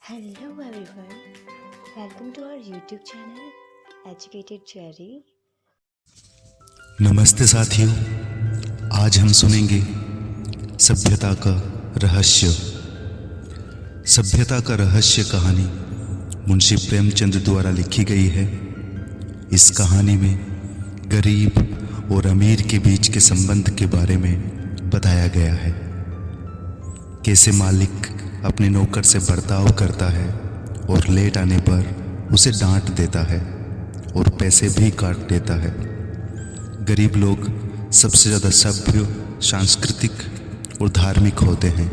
Hello everyone, welcome to our YouTube channel Educated Cherry। नमस्ते साथियों, आज हम सुनेंगे सभ्यता का रहस्य। सभ्यता का रहस्य कहानी मुंशी प्रेमचंद द्वारा लिखी गई है। इस कहानी में गरीब और अमीर के बीच के संबंध के बारे में बताया गया है। कैसे मालिक अपने नौकर से बर्ताव करता है और लेट आने पर उसे डांट देता है और पैसे भी काट देता है। गरीब लोग सबसे ज़्यादा सभ्य, सांस्कृतिक और धार्मिक होते हैं।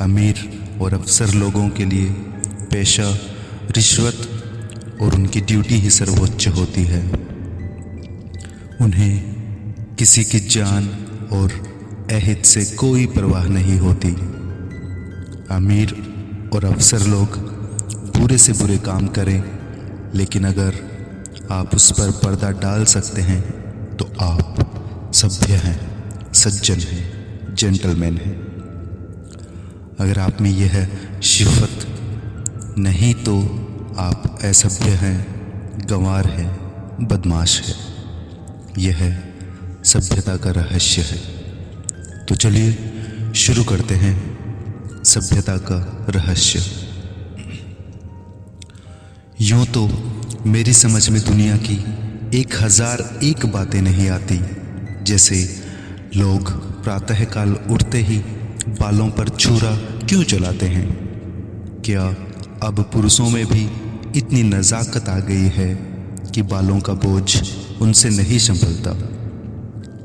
अमीर और अफसर लोगों के लिए पेशा, रिश्वत और उनकी ड्यूटी ही सर्वोच्च होती है। उन्हें किसी की जान और अहित से कोई परवाह नहीं होती। अमीर और अफसर लोग बुरे से बुरे काम करें, लेकिन अगर आप उस पर पर्दा डाल सकते हैं तो आप सभ्य हैं, सज्जन हैं, जेंटलमैन हैं। अगर आप में यह सिफत नहीं तो आप असभ्य हैं, गंवार हैं, बदमाश हैं। यह सभ्यता का रहस्य है। तो चलिए शुरू करते हैं सभ्यता का रहस्य। यूं तो मेरी समझ में दुनिया की 1001 बातें नहीं आती। जैसे लोग प्रातःकाल उठते ही बालों पर छुरा क्यों चलाते हैं? क्या अब पुरुषों में भी इतनी नज़ाकत आ गई है कि बालों का बोझ उनसे नहीं संभलता?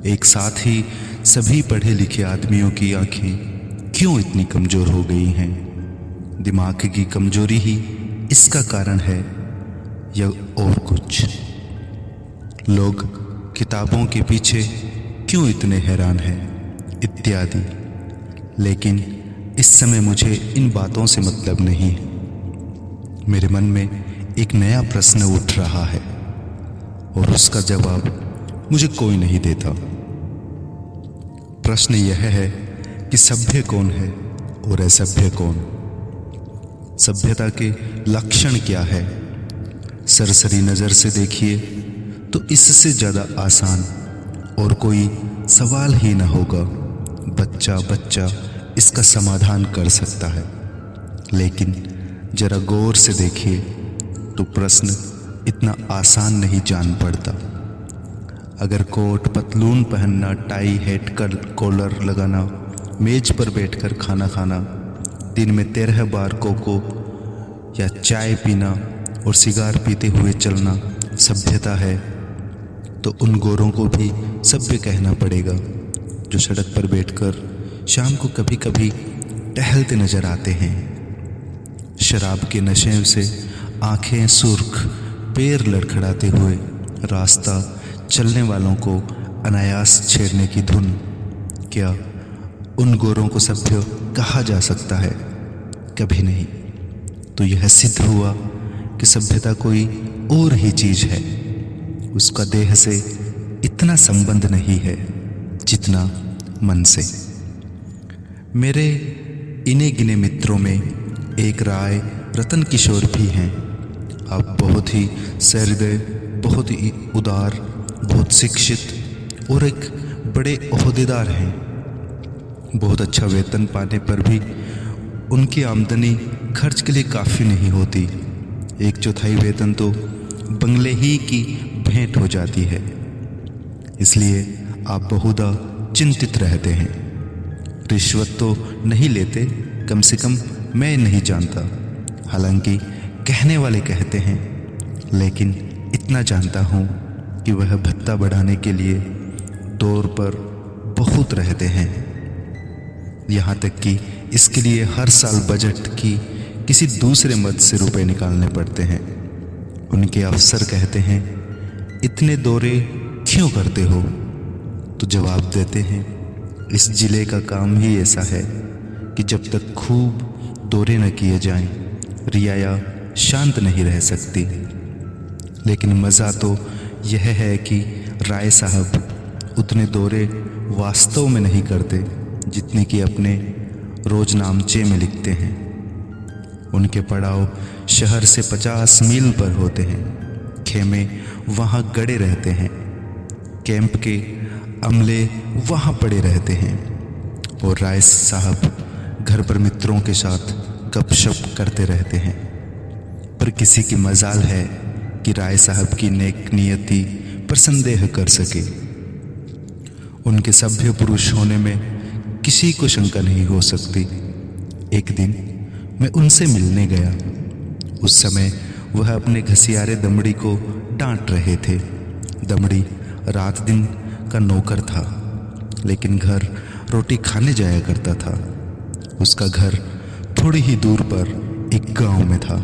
एक साथ ही सभी पढ़े लिखे आदमियों की आंखें क्यों इतनी कमज़ोर हो गई हैं? दिमाग की कमजोरी ही इसका कारण है या और कुछ? लोग किताबों के पीछे क्यों इतने हैरान हैं? इत्यादि। लेकिन इस समय मुझे इन बातों से मतलब नहीं है। मेरे मन में एक नया प्रश्न उठ रहा है और उसका जवाब मुझे कोई नहीं देता। प्रश्न यह है कि सभ्य कौन है और असभ्य कौन? सभ्यता के लक्षण क्या है? सरसरी नज़र से देखिए तो इससे ज़्यादा आसान और कोई सवाल ही ना होगा। बच्चा बच्चा इसका समाधान कर सकता है। लेकिन जरा गौर से देखिए तो प्रश्न इतना आसान नहीं जान पड़ता। अगर कोट पतलून पहनना, टाई हेट कर कॉलर लगाना, मेज पर बैठकर खाना खाना, दिन में 13 बार कोको या चाय पीना और सिगार पीते हुए चलना सभ्यता है, तो उन गोरों को भी सभ्य कहना पड़ेगा जो सड़क पर बैठकर शाम को कभी कभी टहलते नजर आते हैं। शराब के नशे से आंखें सुर्ख, पैर लड़खड़ाते हुए रास्ता चलने वालों को अनायास छेड़ने की धुन। क्या उन गोरों को सभ्य कहा जा सकता है? कभी नहीं। तो यह सिद्ध हुआ कि सभ्यता कोई और ही चीज है। उसका देह से इतना संबंध नहीं है जितना मन से। मेरे इने गिने मित्रों में एक राय रतन किशोर भी हैं। आप बहुत ही सहृदय, बहुत ही उदार, बहुत शिक्षित और एक बड़े ओहदेदार हैं। बहुत अच्छा वेतन पाने पर भी उनकी आमदनी खर्च के लिए काफ़ी नहीं होती। 1/4 वेतन तो बंगले ही की भेंट हो जाती है। इसलिए आप बहुधा चिंतित रहते हैं। रिश्वत तो नहीं लेते, कम से कम मैं नहीं जानता। हालांकि कहने वाले कहते हैं, लेकिन इतना जानता हूँ कि वह भत्ता बढ़ाने के लिए दौर पर बहुत रहते हैं। यहाँ तक कि इसके लिए हर साल बजट की किसी दूसरे मद से रुपए निकालने पड़ते हैं। उनके अफसर कहते हैं, इतने दौरे क्यों करते हो? तो जवाब देते हैं, इस जिले का काम ही ऐसा है कि जब तक खूब दौरे न किए जाएं, रियाया शांत नहीं रह सकती। लेकिन मज़ा तो यह है कि राय साहब उतने दौरे वास्तव में नहीं करते जितने कि अपने रोजनामचे में लिखते हैं। उनके पड़ाव शहर से 50 मील पर होते हैं। खेमे वहाँ गड़े रहते हैं। कैंप के अमले वहाँ पड़े रहते हैं और राय साहब घर पर मित्रों के साथ गपशप करते रहते हैं। पर किसी की मजाल है कि राय साहब की नेक नियति पर संदेह कर सके। उनके सभ्य पुरुष होने में किसी को शंका नहीं हो सकती। एक दिन मैं उनसे मिलने गया। उस समय वह अपने घसियारे दमड़ी को डांट रहे थे। दमड़ी रात दिन का नौकर था, लेकिन घर रोटी खाने जाया करता था। उसका घर थोड़ी ही दूर पर एक गांव में था।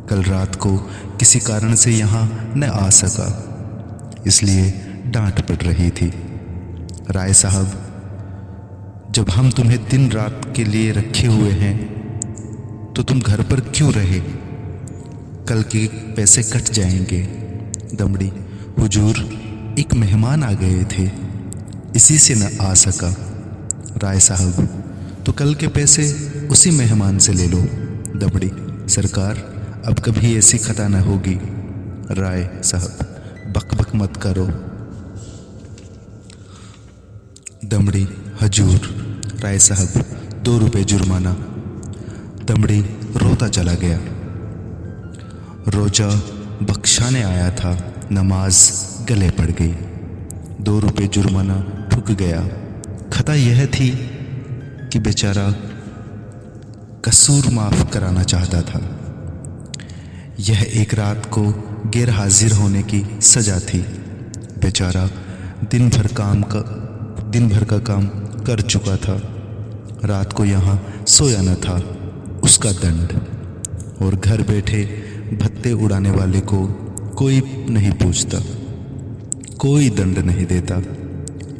कल रात को किसी कारण से यहाँ न आ सका, इसलिए डांट पड़ रही थी। राय साहब, जब हम तुम्हें दिन रात के लिए रखे हुए हैं तो तुम घर पर क्यों रहे? कल के पैसे कट जाएंगे। दमड़ी, हुजूर, एक मेहमान आ गए थे, इसी से न आ सका। राय साहब, तो कल के पैसे उसी मेहमान से ले लो। दमड़ी, सरकार, अब कभी ऐसी खता न होगी। राय साहब, बकबक मत करो। दमड़ी, हजूर। राय साहब, 2 रुपये जुर्माना। दमड़ी रोता चला गया। रोजा बख्शाने आया था, नमाज गले पड़ गई। 2 रुपये जुर्माना ठुक गया। खता यह थी कि बेचारा कसूर माफ कराना चाहता था। यह एक रात को गैर हाजिर होने की सजा थी। बेचारा दिन भर का काम कर चुका था। रात को यहाँ सोया न था, उसका दंड। और घर बैठे भत्ते उड़ाने वाले को कोई नहीं पूछता, कोई दंड नहीं देता।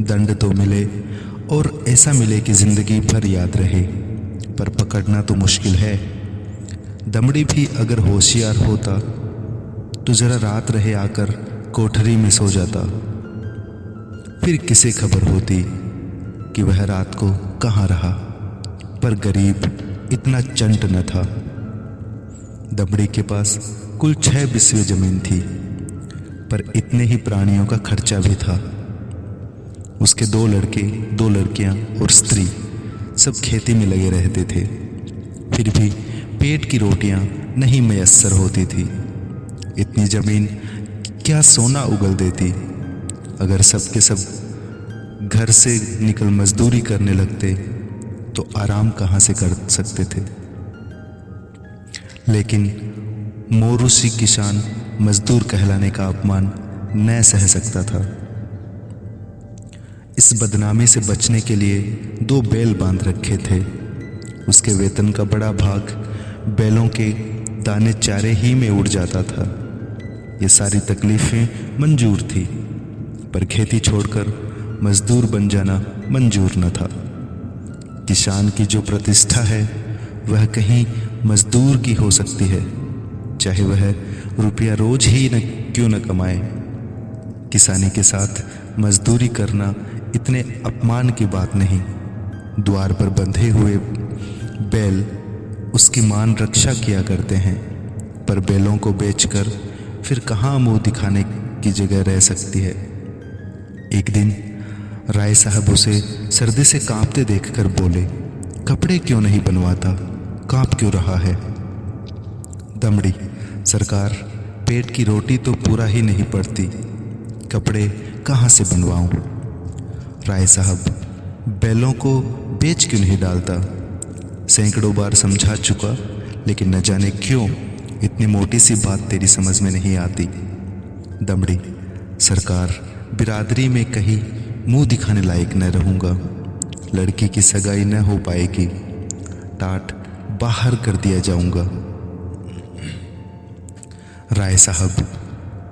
दंड तो मिले और ऐसा मिले कि जिंदगी भर याद रहे, पर पकड़ना तो मुश्किल है। दमड़ी भी अगर होशियार होता तो जरा रात रहे आकर कोठरी में सो जाता। फिर किसे खबर होती कि वह रात को कहाँ रहा। पर गरीब इतना चंट न था। दमड़ी के पास कुल 6 बिस्वे जमीन थी, पर इतने ही प्राणियों का खर्चा भी था। उसके 2 लड़के, 2 लड़कियां और स्त्री सब खेती में लगे रहते थे। फिर भी पेट की रोटियां नहीं मयस्सर होती थी। इतनी जमीन क्या सोना उगल देती। अगर सब के सब घर से निकल मजदूरी करने लगते तो आराम कहाँ से कर सकते थे। लेकिन मोरूसी किसान मजदूर कहलाने का अपमान न सह सकता था। इस बदनामी से बचने के लिए 2 बैल बांध रखे थे। उसके वेतन का बड़ा भाग बैलों के दाने चारे ही में उड़ जाता था। ये सारी तकलीफें मंजूर थी, पर खेती छोड़कर मजदूर बन जाना मंजूर न था। किसान की जो प्रतिष्ठा है वह कहीं मजदूर की हो सकती है, चाहे वह रुपया रोज ही क्यों न कमाए। किसानी के साथ मजदूरी करना इतने अपमान की बात नहीं। द्वार पर बंधे हुए बैल उसकी मान रक्षा किया करते हैं, पर बैलों को बेचकर फिर कहाँ मुंह दिखाने की जगह रह सकती है। एक दिन राय साहब उसे सर्दी से कांपते देखकर बोले, कपड़े क्यों नहीं बनवाता, कांप क्यों रहा है? दमड़ी, सरकार, पेट की रोटी तो पूरा ही नहीं पड़ती, कपड़े कहाँ से बनवाऊं? राय साहब, बैलों को बेच क्यों नहीं डालता? सैकड़ों बार समझा चुका, लेकिन न जाने क्यों इतनी मोटी सी बात तेरी समझ में नहीं आती। दमड़ी, सरकार, बिरादरी में कहीं मुंह दिखाने लायक न रहूंगा। लड़की की सगाई न हो पाएगी, टाट बाहर कर दिया जाऊंगा। राय साहब,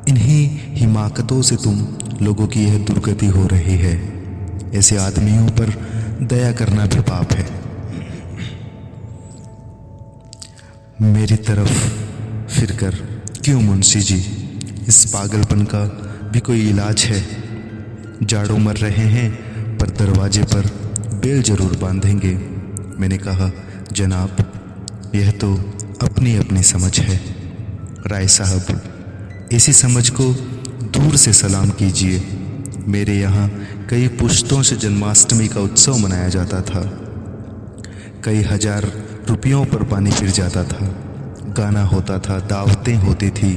इन्हीं हिमाकतों से तुम लोगों की यह दुर्गति हो रही है। ऐसे आदमियों पर दया करना भी पाप है। मेरी तरफ फिरकर, क्यों मुंशी जी, इस पागलपन का भी कोई इलाज है? जाड़ों मर रहे हैं, पर दरवाजे पर बेल जरूर बांधेंगे। मैंने कहा, जनाब, यह तो अपनी अपनी समझ है। राय साहब, इसी समझ को दूर से सलाम कीजिए। मेरे यहाँ कई पुश्तों से जन्माष्टमी का उत्सव मनाया जाता था। कई हजार रुपयों पर पानी फिर जाता था, गाना होता था, दावतें होती थी,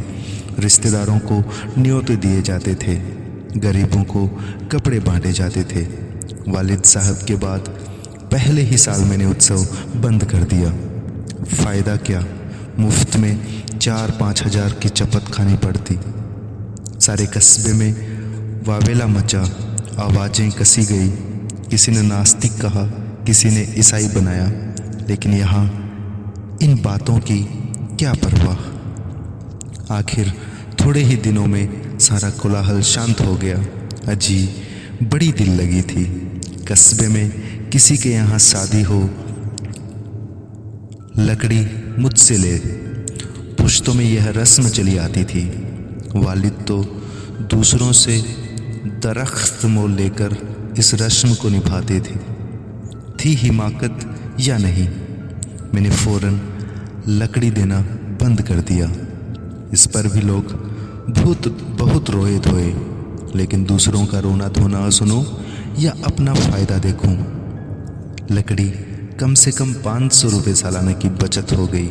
रिश्तेदारों को न्योते दिए जाते थे, गरीबों को कपड़े बांटे जाते थे। वालिद साहब के बाद पहले ही साल मैंने उत्सव बंद कर दिया। फ़ायदा क्या, मुफ्त में 4-5 हज़ार की चपत खानी पड़ती। सारे कस्बे में वावेला मचा, आवाज़ें कसी गई। किसी ने नास्तिक कहा, किसी ने ईसाई बनाया, लेकिन यहाँ इन बातों की क्या परवाह। आखिर थोड़े ही दिनों में सारा कोलाहल शांत हो गया। अजी बड़ी दिल लगी थी। कस्बे में किसी के यहाँ शादी हो, लकड़ी मुझसे ले। पुश्तों में यह रस्म चली आती थी। वालिद तो दूसरों से दरख्त मोल लेकर इस रस्म को निभाते थे। थी हिमाकत या नहीं, मैंने फौरन लकड़ी देना बंद कर दिया। इस पर भी लोग बहुत रोए धोए, लेकिन दूसरों का रोना धोना सुनो या अपना फ़ायदा देखूं। लकड़ी कम से कम 500 रुपये सालाना की बचत हो गई।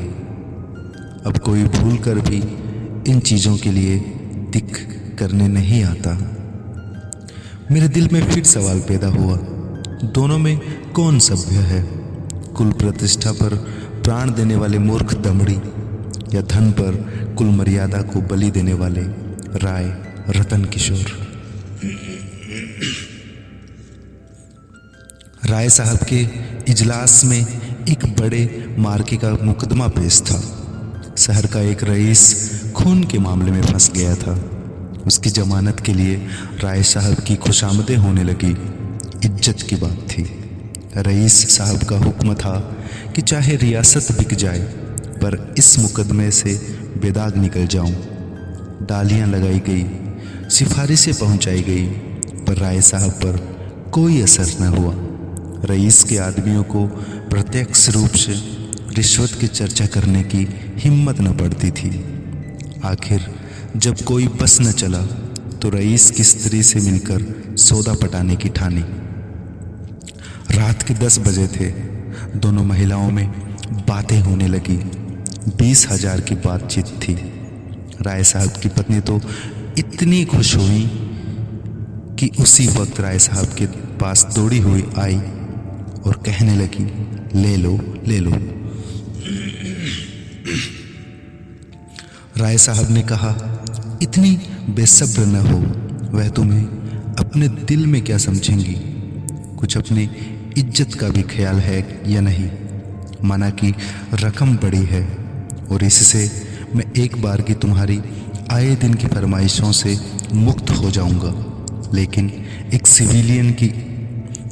अब कोई भूल कर भी इन चीज़ों के लिए दिख करने नहीं आता। मेरे दिल में फिर सवाल पैदा हुआ, दोनों में कौन सभ्य है? कुल प्रतिष्ठा पर प्राण देने वाले मूर्ख दमड़ी, या धन पर कुल मर्यादा को बलि देने वाले राय रतन किशोर? राय साहब के इजलास में एक बड़े मार्के का मुकदमा पेश था। शहर का एक रईस खून के मामले में फंस गया था। उसकी जमानत के लिए राय साहब की खुशामदें होने लगी। इज्जत की बात थी। रईस साहब का हुक्म था कि चाहे रियासत बिक जाए, पर इस मुकदमे से बेदाग निकल जाऊं। डालियां लगाई गई, सिफारिशें पहुंचाई गई, पर राय साहब पर कोई असर न हुआ। रईस के आदमियों को प्रत्यक्ष रूप से रिश्वत की चर्चा करने की हिम्मत न पड़ती थी। आखिर जब कोई बस न चला तो रईस की स्त्री से मिलकर सौदा पटाने की ठानी। रात के 10 बजे थे। दोनों महिलाओं में बातें होने लगी। 20,000 की बातचीत थी। राय साहब की पत्नी तो इतनी खुश हुई कि उसी वक्त राय साहब के पास दौड़ी हुई आई और कहने लगी, ले लो ले लो। राय साहब ने कहा, इतनी बेसब्र न हो, वह तुम्हें अपने दिल में क्या समझेंगी? कुछ अपनी इज्जत का भी ख्याल है या नहीं? माना कि रकम बड़ी है और इससे मैं एक बार की तुम्हारी आए दिन की फरमाइशों से मुक्त हो जाऊंगा, लेकिन एक सिविलियन की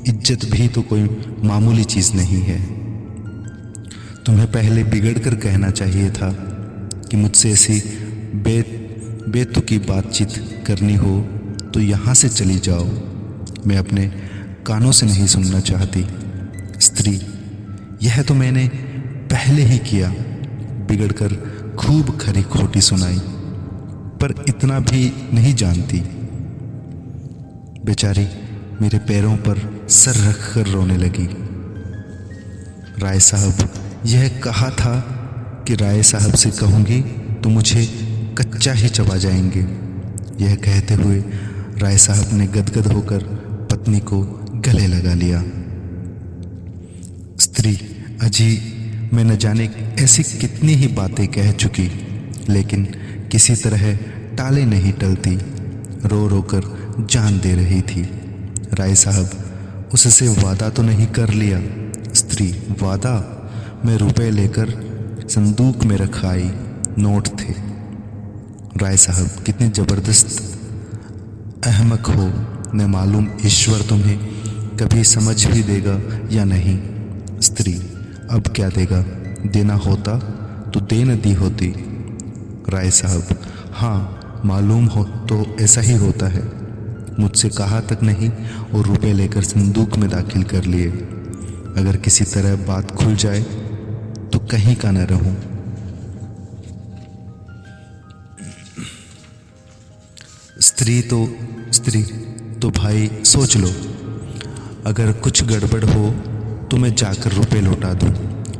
इज्जत भी तो कोई मामूली चीज़ नहीं है। तुम्हें पहले बिगड़ कर कहना चाहिए था कि मुझसे ऐसी बेतुकी बातचीत करनी हो तो यहाँ से चली जाओ। मैं अपने कानों से नहीं सुनना चाहती। स्त्री, यह तो मैंने पहले ही किया। बिगड़कर खूब खरी खोटी सुनाई, पर इतना भी नहीं जानती। बेचारी मेरे पैरों पर सर रख कर रोने लगी। राय साहब, यह कहा था कि राय साहब से कहूँगी तो मुझे कच्चा ही चबा जाएंगे। यह कहते हुए राय साहब ने गदगद होकर पत्नी को गले लगा लिया। स्त्री, अजी मैं न जाने ऐसी कितनी ही बातें कह चुकी, लेकिन किसी तरह टाले नहीं टलती। रो रो कर जान दे रही थी। राय साहब, उससे वादा तो नहीं कर लिया? स्त्री, वादा? मैं रुपए लेकर संदूक में रख आई, नोट थे। राय साहब, कितने ज़बरदस्त अहमक हो। न मालूम ईश्वर तुम्हें कभी समझ भी देगा या नहीं। स्त्री, अब क्या देगा? देना होता तो दे न दी होती। राय साहब, हाँ मालूम हो तो ऐसा ही होता है। मुझसे कहा तक नहीं और रुपए लेकर संदूक में दाखिल कर लिए। अगर किसी तरह बात खुल जाए तो कहीं का न रहूं। स्त्री तो भाई सोच लो, अगर कुछ गड़बड़ हो तो मैं जाकर रुपए लौटा दूं।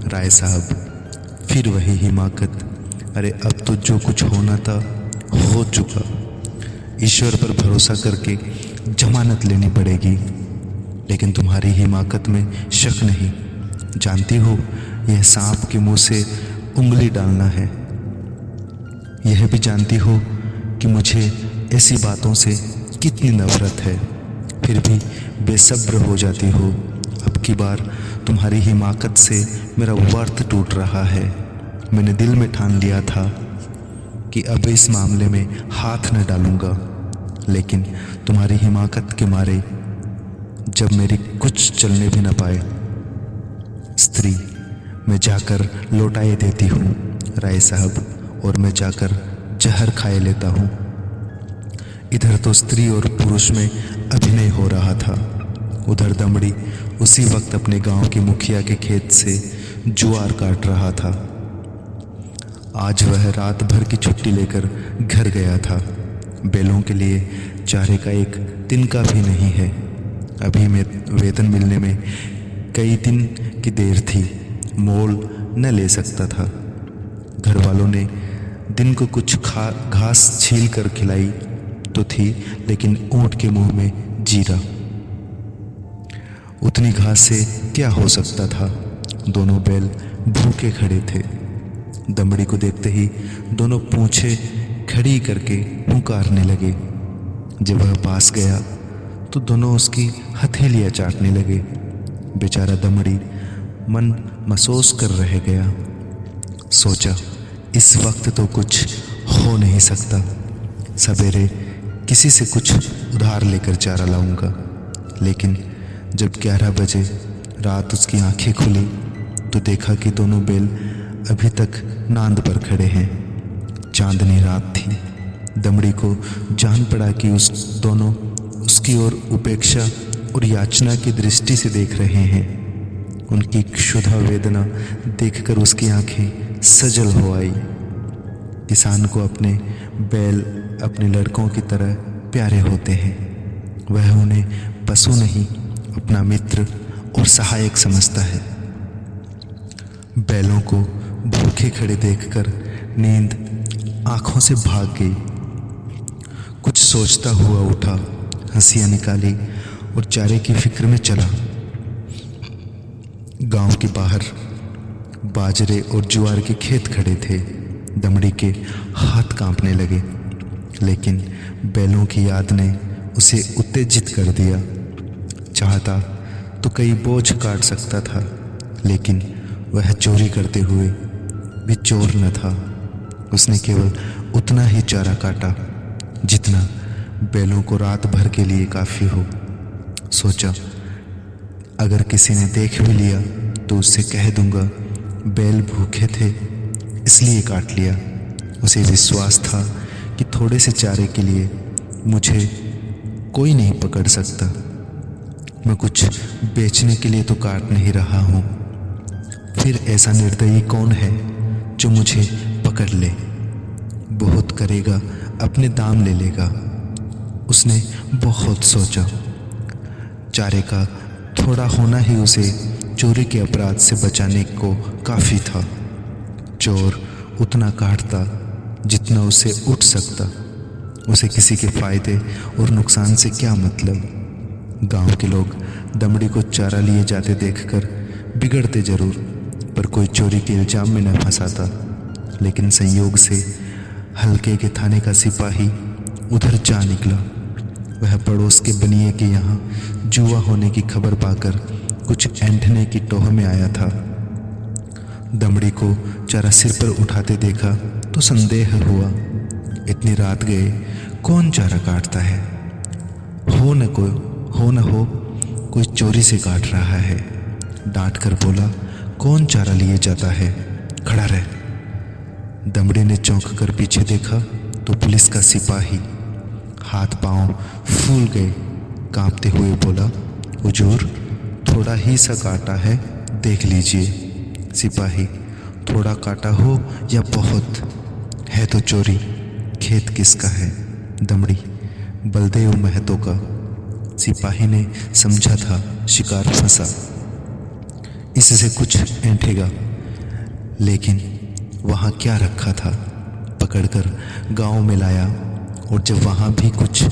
राय साहब फिर वही हिमाकत, अरे अब तो जो कुछ होना था हो चुका, ईश्वर पर भरोसा करके जमानत लेनी पड़ेगी। लेकिन तुम्हारी हिमाकत में शक नहीं, जानती हो यह सांप के मुंह से उंगली डालना है। यह भी जानती हो कि मुझे ऐसी बातों से कितनी नफरत है, फिर भी बेसब्र हो जाती हो। अब की बार तुम्हारी हिमाकत से मेरा वर्त टूट रहा है। मैंने दिल में ठान लिया था कि अब इस मामले में हाथ न डालूंगा, लेकिन तुम्हारी हिमाकत के मारे जब मेरी कुछ चलने भी न पाए, स्त्री मैं जाकर लौटाए देती हूँ राय साहब, और मैं जाकर जहर खाए लेता हूँ। इधर तो स्त्री और पुरुष में अभिनय हो रहा था, उधर दमड़ी उसी वक्त अपने गांव के मुखिया के खेत से ज्वार काट रहा था। आज वह रात भर की छुट्टी लेकर घर गया था। बैलों के लिए चारे का एक तिनका भी नहीं है। अभी में वेतन मिलने में कई दिन की देर थी, मोल न ले सकता था। घर वालों ने दिन को कुछ घास छील कर खिलाई तो थी, लेकिन ऊंट के मुंह में जीरा। उतनी घास से क्या हो सकता था। दोनों बैल भूखे खड़े थे। दमड़ी को देखते ही दोनों पूंछे खड़ी करके पुकारने लगे। जब वह पास गया तो दोनों उसकी हथेलियां चाटने लगे। बेचारा दमड़ी मन महसूस कर रह गया। सोचा इस वक्त तो कुछ हो नहीं सकता, सवेरे किसी से कुछ उधार लेकर चारा लाऊंगा। लेकिन जब 11 बजे रात उसकी आंखें खुली तो देखा कि दोनों बैल अभी तक नांद पर खड़े हैं। चांदनी रात थी। दमड़ी को जान पड़ा कि उस दोनों उसकी ओर उपेक्षा और याचना की दृष्टि से देख रहे हैं। उनकी क्षुधा वेदना देखकर उसकी आंखें सजल हो आई। किसान को अपने बैल अपने लड़कों की तरह प्यारे होते हैं। वह उन्हें पशु नहीं, अपना मित्र और सहायक समझता है। बैलों को भूखे खड़े देखकर नींद आंखों से भाग गई। कुछ सोचता हुआ उठा, हंसियां निकाली और चारे की फिक्र में चला। गांव के बाहर बाजरे और ज्वार के खेत खड़े थे। दमड़ी के हाथ कांपने लगे, लेकिन बैलों की याद ने उसे उत्तेजित कर दिया। चाहता तो कई बोझ काट सकता था, लेकिन वह चोरी करते हुए भी चोर न था। उसने केवल उतना ही चारा काटा जितना बैलों को रात भर के लिए काफी हो। सोचा अगर किसी ने देख भी लिया तो उससे कह दूंगा बैल भूखे थे इसलिए काट लिया। उसे विश्वास था कि थोड़े से चारे के लिए मुझे कोई नहीं पकड़ सकता। मैं कुछ बेचने के लिए तो काट नहीं रहा हूँ। फिर ऐसा निर्दयी कौन है जो मुझे पकड़ ले? बहुत करेगा अपने दाम ले लेगा। उसने बहुत सोचा। चारे का थोड़ा होना ही उसे चोरी के अपराध से बचाने को काफ़ी था। चोर उतना काटता जितना उसे उठ सकता। उसे किसी के फायदे और नुकसान से क्या मतलब। गांव के लोग दमड़ी को चारा लिए जाते देखकर बिगड़ते जरूर, पर कोई चोरी के इल्जाम में न फंसाता। लेकिन संयोग से हल्के के थाने का सिपाही उधर जा निकला। वह पड़ोस के बनिए के यहाँ जुआ होने की खबर पाकर कुछ ऐंठने की टोह में आया था। दमड़ी को चारा सिर पर उठाते देखा तो संदेह हुआ, इतनी रात गए कौन चारा काटता है? हो न हो कोई चोरी से काट रहा है। डांट कर बोला, कौन चारा लिए जाता है? खड़ा रह। दमड़ी ने चौंक कर पीछे देखा तो पुलिस का सिपाही। हाथ पांव फूल गए। कांपते हुए बोला, हुजूर थोड़ा ही सा काटा है, देख लीजिए। सिपाही, थोड़ा काटा हो या बहुत? है तो चोरी, खेत किसका है? दमड़ी, बलदेव महतो का। सिपाही ने समझा था शिकार फंसा, इससे कुछ ऐंठेगा, लेकिन वहाँ क्या रखा था। पकड़कर गांव में लाया और जब वहाँ भी कुछ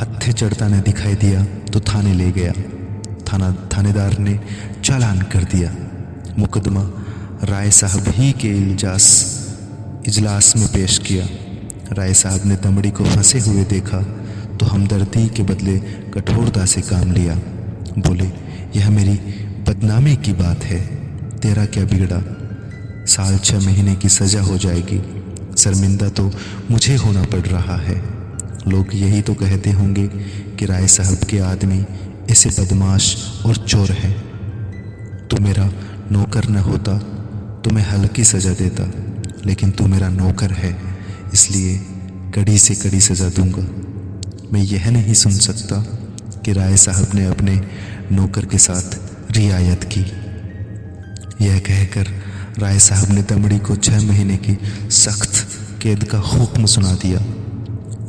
हत्थे चढ़ता न दिखाई दिया तो थाने ले गया। थानेदार ने चालान कर दिया। मुकदमा राय साहब ही के इजलास में पेश किया। राय साहब ने दमड़ी को फंसे हुए देखा तो हमदर्दी के बदले कठोरता से काम लिया। बोले, यह मेरी बदनामी की बात है, तेरा क्या बिगड़ा? 6.5 महीने की सजा हो जाएगी। शर्मिंदा तो मुझे होना पड़ रहा है। लोग यही तो कहते होंगे कि राय साहब के आदमी ऐसे बदमाश और चोर है। तू मेरा नौकर न होता तो मैं हल्की सजा देता, लेकिन तू मेरा नौकर है, इसलिए कड़ी से कड़ी सजा दूंगा। मैं यह नहीं सुन सकता कि राय साहब ने अपने नौकर के साथ रियायत की। यह कहकर राय साहब ने दमड़ी को 6 महीने की सख्त कैद का हुक्म सुना दिया।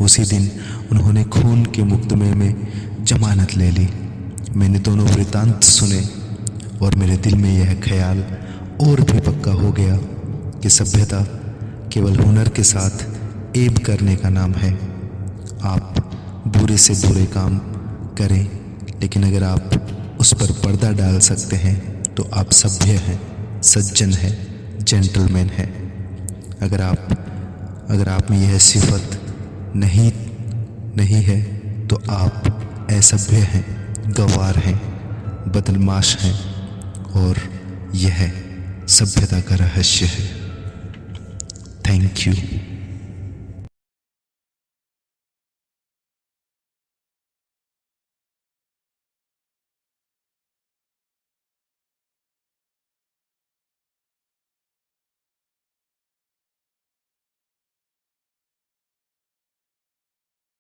उसी दिन उन्होंने खून के मुकदमे में जमानत ले ली। मैंने दोनों वृतांत सुने और मेरे दिल में यह ख्याल और भी पक्का हो गया कि सभ्यता केवल हुनर के साथ ऐब करने का नाम है। आप बुरे से बुरे काम करें, लेकिन अगर आप उस पर पर्दा डाल सकते हैं तो आप सभ्य हैं, सज्जन हैं, जेंटलमैन हैं। अगर आप में यह सिफत नहीं है तो आप असभ्य हैं, गंवार हैं, बदमाश हैं, और यह सभ्यता का रहस्य है। Thank you.